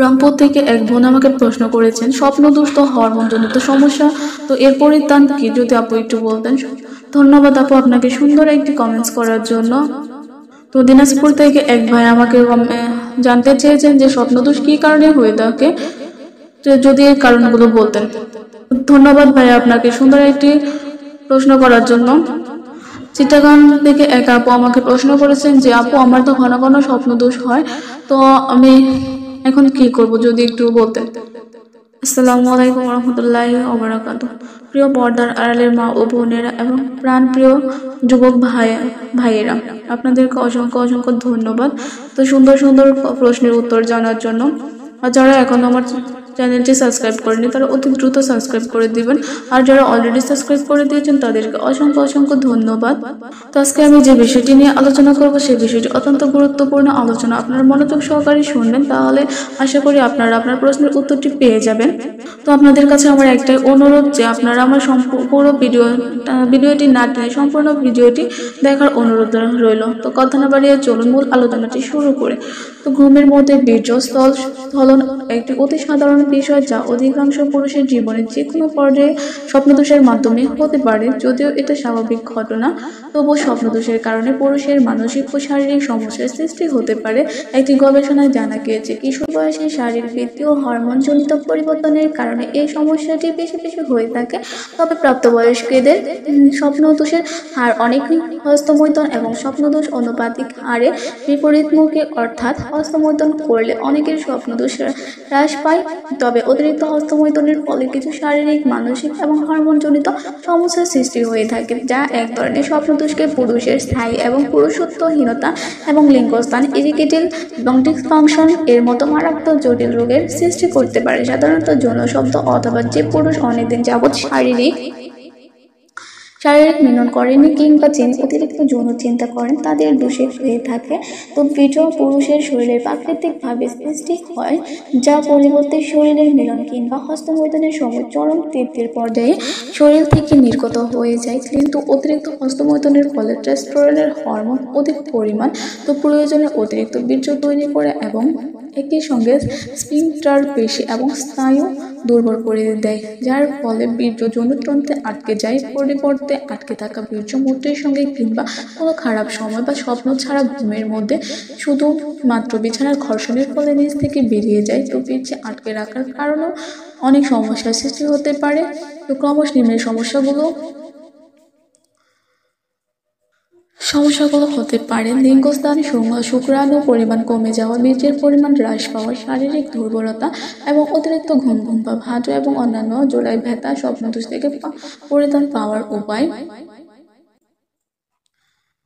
রংপুর থেকে এক বোন আমাকে প্রশ্ন করেছেন স্বপ্নদোষ তো হরমোনজনিত সমস্যা, তো এর পরিত্রাণ কি, যদি আপু একটু বলতেন। ধন্যবাদ আপু আপনাকে সুন্দর একটি কমেন্টস করার জন্য। তো দিনাজপুর থেকে এক ভাই আমাকে জানতে চেয়েছেন যে স্বপ্নদোষ কি কারণে হয়ে থাকে, যদি এই কারণগুলো বলতেন। ধন্যবাদ ভাই আপনাকে সুন্দর একটি প্রশ্ন করার জন্য। চিটাগাং থেকে এক আপু আমাকে প্রশ্ন করেছেন যে আপু আমার তো ঘন ঘন স্বপ্নদোষ হয়, তো আমি এখন কি করব, যদি একটু বলতেন। আসসালামু আলাইকুম রহমতুল্লাহি ওয়া বারাকাতুহু। প্রিয় পর্দার আড়ালের মা ও বোনেরা এবং প্রাণপ্রিয় যুবক ভাইয়েরা, আপনাদেরকে অসংখ্য অসংখ্য ধন্যবাদ তো সুন্দর সুন্দর প্রশ্নের উত্তর জানার জন্য। আর যারা এখন আমার চ্যানেলটি সাবস্ক্রাইব করেনি তারা অতি দ্রুত সাবস্ক্রাইব করে দিবেন, আর যারা অলরেডি সাবস্ক্রাইব করে দিয়েছেন তাদেরকে অসংখ্য অসংখ্য ধন্যবাদ। তো আজকে আমি যে বিষয়টি নিয়ে আলোচনা করব সেই বিষয়টি অত্যন্ত গুরুত্বপূর্ণ আলোচনা, আপনারা মনোযোগ সহকারে শুনবেন, তাহলে আশা করি আপনারা আপনার প্রশ্নের উত্তরটি পেয়ে যাবেন। তো আপনাদের কাছে আমার একটাই অনুরোধ যে আপনারা আমার পুরো ভিডিওটি না টেনে সম্পূর্ণ ভিডিওটি দেখার অনুরোধ রইল। তো কথা না বাড়িয়ে চলুন মূল আলোচনাটি শুরু করে। তো ঘুমের মধ্যে বীর্যস্থলন একটি অতি সাধারণ বিষয়, যা অধিকাংশ পুরুষের জীবনে যে কোনো পর্যায়ে স্বপ্নদোষের মাধ্যমে হতে পারে। যদিও এটা স্বাভাবিক ঘটনা, তবুও স্বপ্নদোষের কারণে পুরুষের মানসিক ও শারীরিক সমস্যার সৃষ্টি হতে পারে। একটি গবেষণায় জানা গিয়েছে কিশোর বয়সে শারীরবৃত্তীয় ও হরমোনজনিত পরিবর্তনের কারণে এই সমস্যাটি বেশি বেশি হয়ে থাকে। তবে প্রাপ্তবয়স্কদের স্বপ্নদোষের হার অনেক হস্তমৈথুন এবং স্বপ্নদোষ অনুপাতিক হারে বিপরীতমুখী, অর্থাৎ হস্তমৈথুন করলে অনেকের স্বপ্নদোষ হ্রাস পায়। তবে অতিরিক্ত হস্তমৈথুনের ফলে কিছু শারীরিক, মানসিক এবং হরমোনজনিত সমস্যার সৃষ্টি হয়ে থাকে, যা এক ধরনের স্বপ্নদোষকে পুরুষের স্থায়ী এবং পুরুষত্বহীনতা এবং লিঙ্গস্থান ইরিগেটেড এবং ডিসফাংশন এর মতো মারাত্মক জটিল রোগের সৃষ্টি করতে পারে। সাধারণত যৌন শব্দ অথবা যে পুরুষ অনেকদিন যাবৎ শারীরিক মিলন করেনি কিংবা অতিরিক্ত যৌন চিন্তা করেন তাদের দোষে হয়ে থাকে। তো বীর্য পুরুষের শরীরে প্রাকৃতিকভাবে সৃষ্টি হয়, যা পরিবর্তে শরীরের মিলন কিংবা হস্তমৈথুনের সময় চরম তৃপ্তির পর্যায়ে শরীর থেকে নির্গত হয়ে যায়। কিন্তু অতিরিক্ত হস্তমৈথুনের ফলে টেস্টোস্টেরনের হরমোন অধিক পরিমাণ তো প্রয়োজনে অতিরিক্ত বীর্য তৈরি করে এবং একই সঙ্গে স্ফিংক্টার পেশি এবং স্নায়ু দুর্বল করে দেয়, যার ফলে বীর্য যৌনতন্ত্রে আটকে যায়। পরিবর্তে আটকে থাকা বীর্য মূত্রের সঙ্গে কিংবা কোনো খারাপ সময় বা স্বপ্ন ছাড়া ঘুমের মধ্যে শুধুমাত্র বিছানার ঘর্ষণের ফলে নিচ থেকে বেরিয়ে যায়। তো বীর্যে আটকে রাখার কারণেও অনেক সমস্যার সৃষ্টি হতে পারে। তো ক্রমশ নিম্নের সমস্যাগুলো হতে পারে: লিঙ্গস্থান শুক্রাণু পরিমাণ কমে যাওয়া, বীর্যের পরিমাণ হ্রাস পাওয়া, শারীরিক দুর্বলতা এবং অতিরিক্ত ঘুম বা ভাঁজ এবং অন্যান্য জোড়ায় ব্যথা। স্বপ্নদোষ থেকে পরিত্রাণ পাওয়ার উপায়।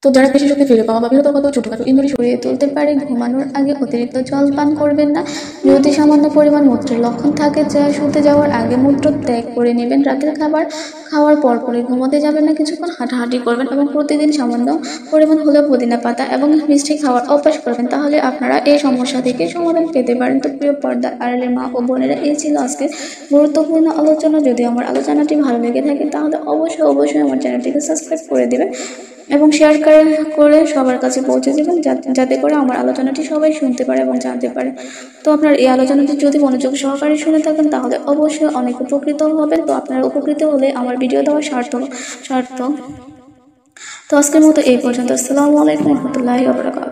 তো যারা পেশি শক্তি ফিরে পাওয়া বা বৃহত্তর ছোটখাটো ইনজুরি সরিয়ে তুলতে পারে, ঘুমানোর আগে অতিরিক্ত জল পান করবেন না। যদি সামান্য পরিমাণ মূত্রের লক্ষণ থাকে, যা শুতে যাওয়ার আগে মূত্র ত্যাগ করে নেবেন। রাতের খাবার খাওয়ার পর ঘুমাতে যাবেন না, কিছুক্ষণ হাঁটাহাঁটি করবেন এবং প্রতিদিন সামান্য পরিমাণ হলেও পুদিনা পাতা এবং মিষ্টি খাওয়ার অভ্যাস করবেন, তাহলে আপনারা এই সমস্যা থেকে সমাধান পেতে পারেন। তো প্রিয় পর্দার আড়ালের মা ও বোনেরা, এই ছিল আজকে গুরুত্বপূর্ণ আলোচনা। যদি আমার আলোচনাটি ভালো লেগে থাকে তাহলে অবশ্যই আমার চ্যানেলটিকে সাবস্ক্রাইব করে দেবেন এবং শেয়ার করে সবার কাছে পৌঁছে দেবেন, যাতে করে আমার আলোচনাটি সবাই শুনতে পারে এবং জানতে পারে। তো আপনার এই আলোচনাটি যদি মনোযোগ সহকারে শুনে থাকেন তাহলে অবশ্যই অনেক উপকৃত হবেন। তো আপনারা উপকৃত হলে আমার ভিডিও দেওয়া সার্থক। তো আজকের মতো এই পর্যন্ত। আসসালামু আলাইকুম রহমতুল্লাহি ওয়া বারাকাতুহু।